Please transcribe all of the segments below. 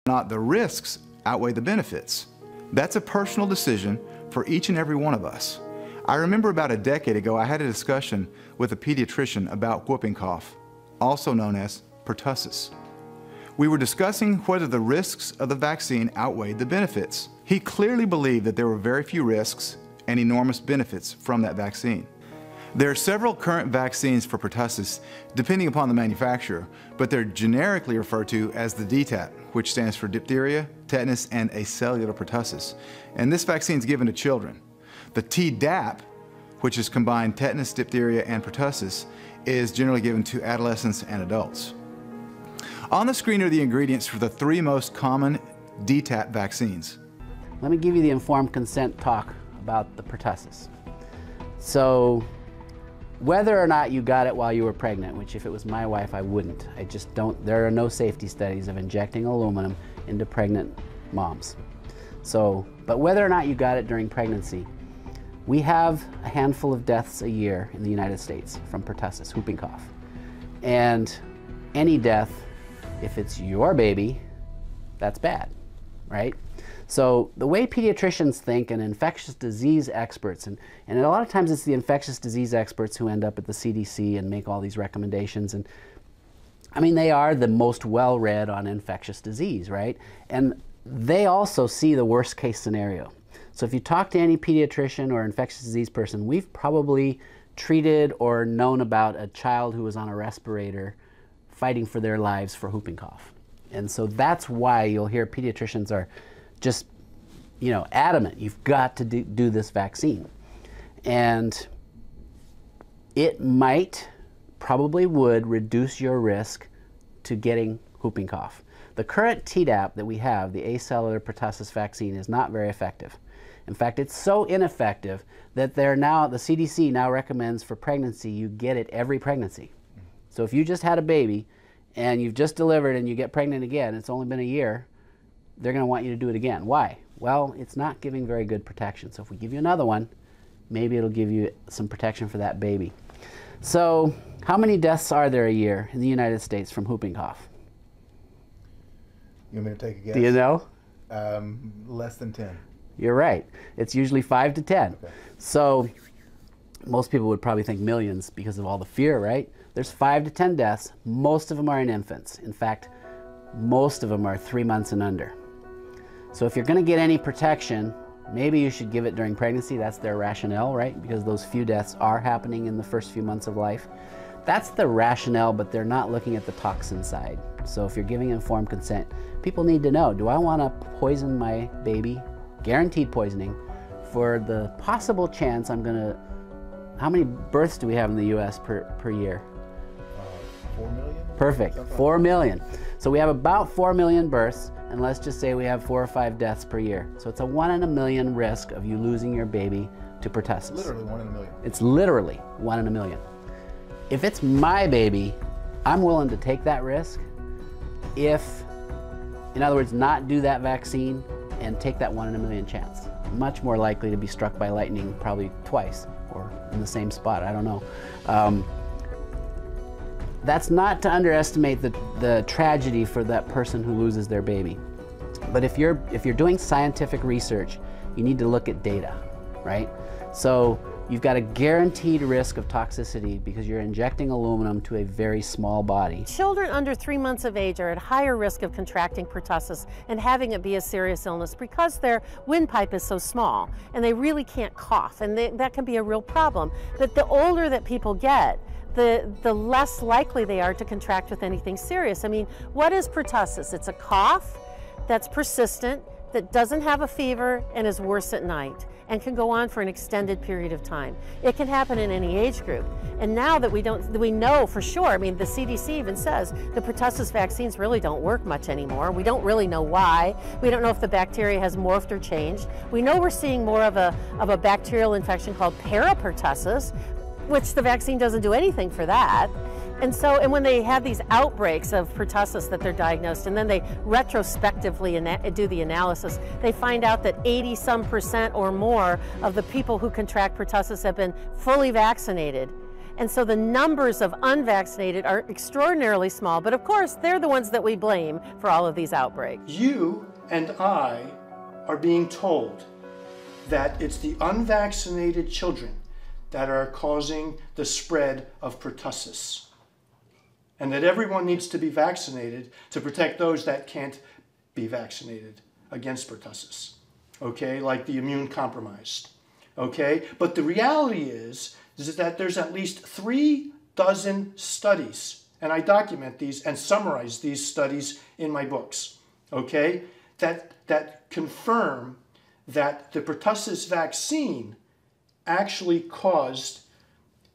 not the risks outweigh the benefits. That's a personal decision for each and every one of us. I remember about a decade ago, I had a discussion with a pediatrician about whooping cough, also known as pertussis. We were discussing whether the risks of the vaccine outweighed the benefits. He clearly believed that there were very few risks and enormous benefits from that vaccine. There are several current vaccines for pertussis depending upon the manufacturer, but they're generically referred to as the DTaP, which stands for diphtheria, tetanus, and acellular pertussis. And this vaccine is given to children. The Tdap, which is combined tetanus, diphtheria, and pertussis, is generally given to adolescents and adults. On the screen are the ingredients for the 3 most common DTaP vaccines. Let me give you the informed consent talk about the pertussis. So, whether or not you got it while you were pregnant, which if it was my wife, I wouldn't. I just don't, there are no safety studies of injecting aluminum into pregnant moms. So, but whether or not you got it during pregnancy, we have a handful of deaths a year in the United States from pertussis, whooping cough. And any death, if it's your baby, that's bad, right? So the way pediatricians think and infectious disease experts, and a lot of times it's the infectious disease experts who end up at the CDC and make all these recommendations. And I mean, they are the most well-read on infectious disease, right? And they also see the worst case scenario. So if you talk to any pediatrician or infectious disease person, we've probably treated or known about a child who was on a respirator fighting for their lives for whooping cough. And so that's why you'll hear pediatricians are just, you know, adamant, you've got to do this vaccine. And it might, probably would, reduce your risk to getting whooping cough. The current Tdap that we have, the acellular pertussis vaccine, is not very effective. In fact, it's so ineffective that the CDC now recommends for pregnancy, you get it every pregnancy. So if you just had a baby and you've just delivered and you get pregnant again, it's only been a year, they're going to want you to do it again. Why? Well, it's not giving very good protection. So if we give you another one, maybe it'll give you some protection for that baby. So how many deaths are there a year in the United States from whooping cough? You want me to take a guess? Do you know? Less than 10. You're right. It's usually 5 to 10. Okay. So most people would probably think millions because of all the fear, right? There's 5 to 10 deaths. Most of them are in infants. In fact, most of them are 3 months and under. So if you're going to get any protection, maybe you should give it during pregnancy. That's their rationale, right? Because those few deaths are happening in the first few months of life. That's the rationale, but they're not looking at the toxin side. So if you're giving informed consent, people need to know, do I want to poison my baby, guaranteed poisoning, for the possible chance I'm going to, how many births do we have in the US per year? 4 million? Perfect, 4 million. So we have about 4 million births, and let's just say we have 4 or 5 deaths per year. So it's a 1 in a million risk of you losing your baby to pertussis. Literally 1 in a million. It's literally 1 in a million. If it's my baby, I'm willing to take that risk if, in other words, not do that vaccine and take that 1 in a million chance. Much more likely to be struck by lightning probably twice or in the same spot, I don't know. That's not to underestimate the tragedy for that person who loses their baby. But if you're doing scientific research, you need to look at data, right? So you've got a guaranteed risk of toxicity because you're injecting aluminum to a very small body. Children under 3 months of age are at higher risk of contracting pertussis and having it be a serious illness because their windpipe is so small and they really can't cough, and that can be a real problem. But the older that people get, the less likely they are to contract with anything serious. I mean, what is pertussis? It's a cough that's persistent, that doesn't have a fever and is worse at night and can go on for an extended period of time. It can happen in any age group. And now that we know for sure, I mean, the CDC even says the pertussis vaccines really don't work much anymore. We don't really know why. We don't know if the bacteria has morphed or changed. We know we're seeing more of a bacterial infection called parapertussis, which the vaccine doesn't do anything for that. And when they have these outbreaks of pertussis that they're diagnosed, and then they retrospectively do the analysis, they find out that 80-some% or more of the people who contract pertussis have been fully vaccinated. And so the numbers of unvaccinated are extraordinarily small, but of course, they're the ones that we blame for all of these outbreaks. You and I are being told that it's the unvaccinated children that are causing the spread of pertussis, and that everyone needs to be vaccinated to protect those that can't be vaccinated against pertussis, okay, like the immune compromised, okay? But the reality is that there's at least 3 dozen studies, and I document these and summarize these studies in my books, okay, that confirm that the pertussis vaccine actually caused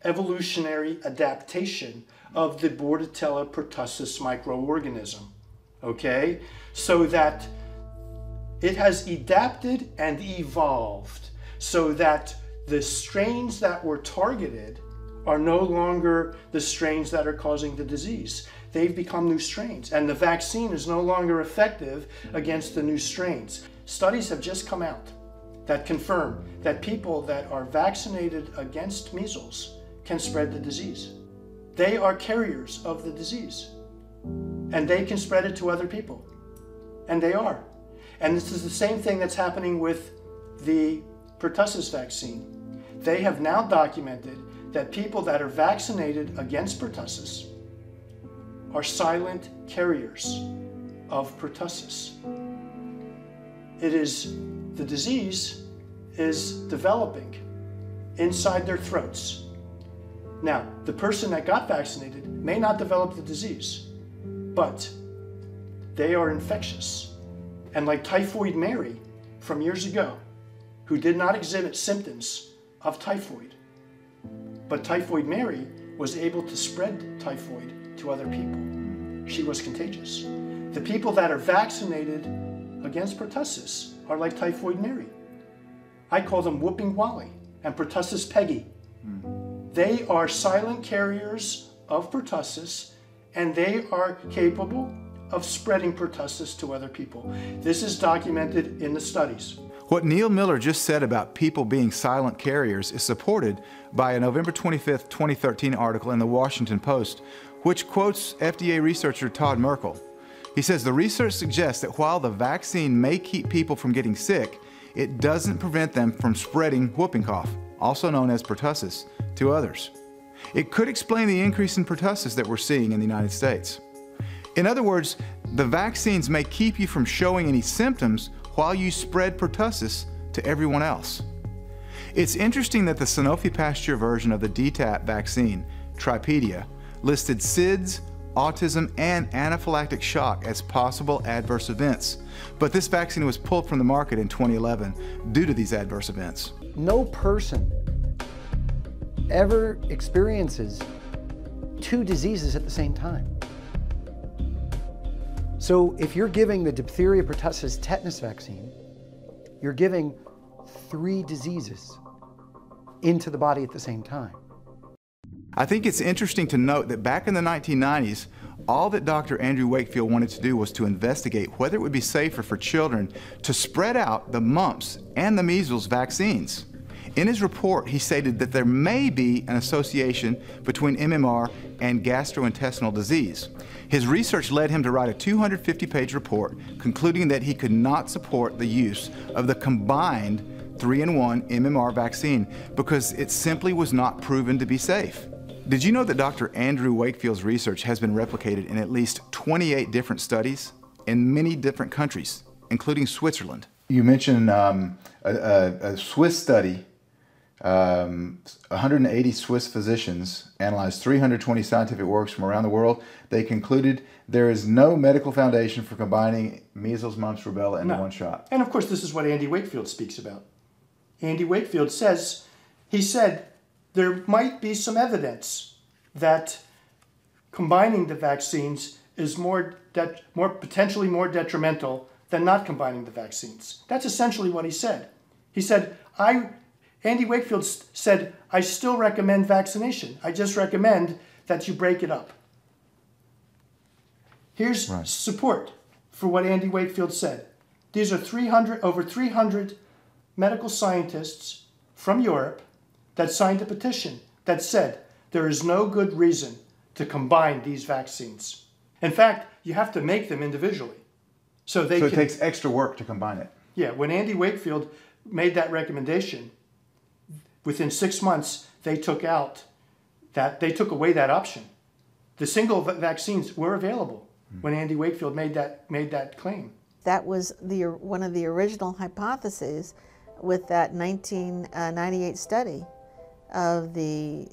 evolutionary adaptation of the Bordetella pertussis microorganism, okay? So that it has adapted and evolved so that the strains that were targeted are no longer the strains that are causing the disease. They've become new strains, and the vaccine is no longer effective against the new strains. Studies have just come out that confirm that people that are vaccinated against measles can spread the disease. They are carriers of the disease, and they can spread it to other people, and they are. And this is the same thing that's happening with the pertussis vaccine. They have now documented that people that are vaccinated against pertussis are silent carriers of pertussis. The disease is developing inside their throats. Now, the person that got vaccinated may not develop the disease, but they are infectious. And like Typhoid Mary from years ago, who did not exhibit symptoms of typhoid, but Typhoid Mary was able to spread typhoid to other people. She was contagious. The people that are vaccinated against pertussis are like Typhoid Mary. I call them Whooping Wally and Pertussis Peggy. They are silent carriers of pertussis, and they are capable of spreading pertussis to other people. This is documented in the studies. What Neil Miller just said about people being silent carriers is supported by a November 25th, 2013 article in the Washington Post, which quotes FDA researcher Todd Merkel. He says the research suggests that while the vaccine may keep people from getting sick, it doesn't prevent them from spreading whooping cough, also known as pertussis, to others. It could explain the increase in pertussis that we're seeing in the United States. In other words, the vaccines may keep you from showing any symptoms while you spread pertussis to everyone else. It's interesting that the Sanofi Pasteur version of the DTaP vaccine, Tripedia, listed SIDS, autism, and anaphylactic shock as possible adverse events. But this vaccine was pulled from the market in 2011 due to these adverse events. No person ever experiences 2 diseases at the same time. So if you're giving the diphtheria, pertussis, tetanus vaccine, you're giving 3 diseases into the body at the same time. I think it's interesting to note that back in the 1990s, all that Dr. Andrew Wakefield wanted to do was to investigate whether it would be safer for children to spread out the mumps and the measles vaccines. In his report, he stated that there may be an association between MMR and gastrointestinal disease. His research led him to write a 250-page report concluding that he could not support the use of the combined 3-in-1 MMR vaccine because it simply was not proven to be safe. Did you know that Dr. Andrew Wakefield's research has been replicated in at least 28 different studies in many different countries, including Switzerland? You mentioned a Swiss study. 180 Swiss physicians analyzed 320 scientific works from around the world. They concluded there is no medical foundation for combining measles, mumps, rubella into one shot. And of course, this is what Andy Wakefield speaks about. Andy Wakefield says, he said, there might be some evidence that combining the vaccines is potentially more detrimental than not combining the vaccines. That's essentially what he said. He said, Andy Wakefield said, I still recommend vaccination. I just recommend that you break it up. Here's support for what Andy Wakefield said. These are over 300 medical scientists from Europe that signed a petition that said There is no good reason to combine these vaccines. In fact, you have to make them individually. So it takes extra work to combine it. Yeah, when Andy Wakefield made that recommendation, within 6 months, they took away that option. The single vaccines were available when Andy Wakefield made that claim. That was one of the original hypotheses with that 1998 study of the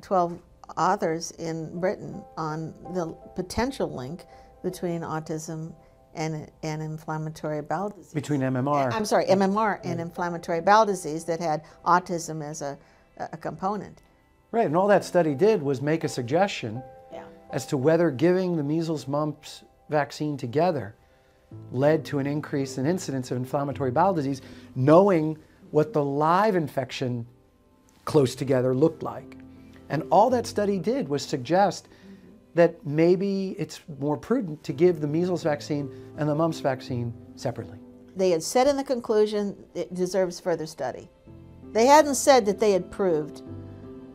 12 authors in Britain on the potential link between autism and inflammatory bowel disease. Between MMR. I'm sorry, MMR and inflammatory bowel disease that had autism as a component. Right, and all that study did was make a suggestion as to whether giving the measles, mumps vaccine together led to an increase in incidence of inflammatory bowel disease, knowing what the live infection close together looked like. And all that study did was suggest that maybe it's more prudent to give the measles vaccine and the mumps vaccine separately. They had said in the conclusion it deserves further study. They hadn't said that they had proved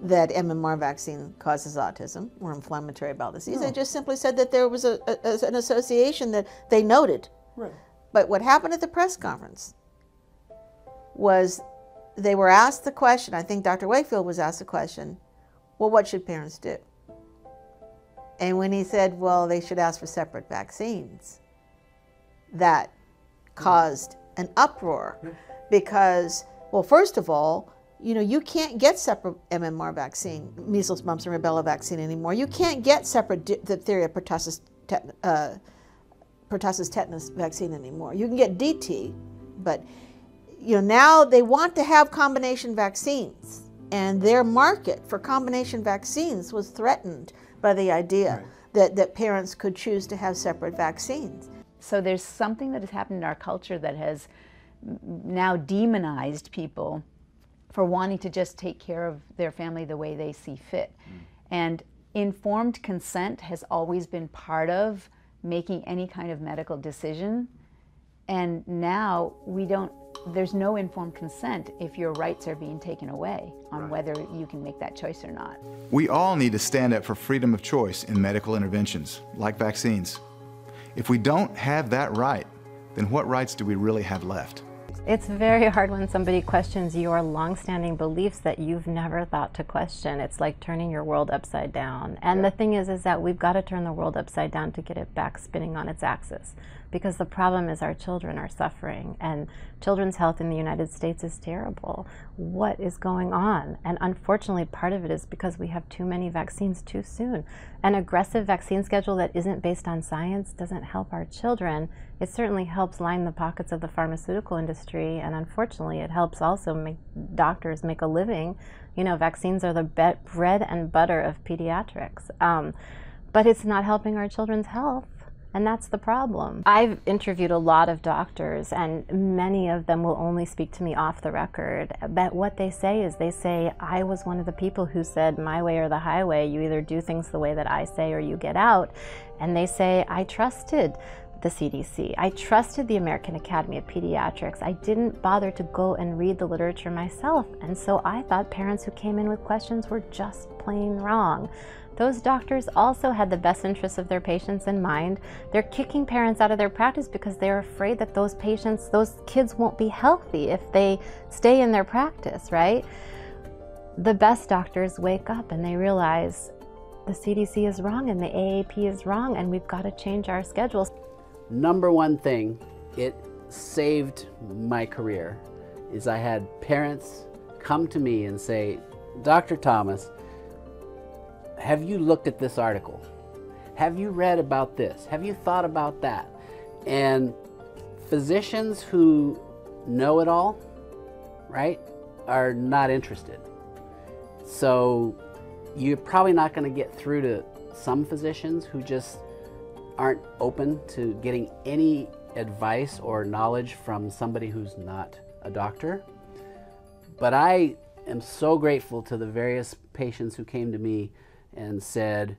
that MMR vaccine causes autism or inflammatory bowel disease. No. They just simply said that there was an association that they noted. Right. But what happened at the press conference was they were asked the question, I think Dr. Wakefield was asked the question, well, what should parents do? And when he said, well, they should ask for separate vaccines, that caused an uproar because, well, first of all, you know, you can't get separate MMR vaccine, measles, mumps, and rubella vaccine anymore. You can't get separate diphtheria, pertussis, tetanus vaccine anymore. You can get DT, but you know, now they want to have combination vaccines, and their market for combination vaccines was threatened by the idea that parents could choose to have separate vaccines. So there's something that has happened in our culture that has now demonized people for wanting to just take care of their family the way they see fit. And informed consent has always been part of making any kind of medical decision. And now there's no informed consent if your rights are being taken away on whether you can make that choice or not. We all need to stand up for freedom of choice in medical interventions, like vaccines. If we don't have that right, then what rights do we really have left? It's very hard when somebody questions your long-standing beliefs that you've never thought to question. It's like turning your world upside down. And the thing is that we've got to turn the world upside down to get it back spinning on its axis. Because the problem is our children are suffering, and children's health in the United States is terrible. What is going on? And unfortunately, part of it is because we have too many vaccines too soon. An aggressive vaccine schedule that isn't based on science doesn't help our children. It certainly helps line the pockets of the pharmaceutical industry, and unfortunately, it helps also make doctors make a living. You know, vaccines are the bread and butter of pediatrics, but it's not helping our children's health. And that's the problem. I've interviewed a lot of doctors, and many of them will only speak to me off the record. But what they say is, they say, I was one of the people who said, my way or the highway, you either do things the way that I say or you get out. And they say, I trusted the CDC. I trusted the American Academy of Pediatrics. I didn't bother to go and read the literature myself. And so I thought parents who came in with questions were just plain wrong. Those doctors also had the best interests of their patients in mind. They're kicking parents out of their practice because they're afraid that those kids won't be healthy if they stay in their practice, right? The best doctors wake up and they realize the CDC is wrong and the AAP is wrong, and we've got to change our schedules. Number one thing, it saved my career, is I had parents come to me and say, Dr. Thomas, have you looked at this article? Have you read about this? Have you thought about that? And physicians who know it all, right, are not interested. So you're probably not going to get through to some physicians who just aren't open to getting any advice or knowledge from somebody who's not a doctor. But I am so grateful to the various patients who came to me and said,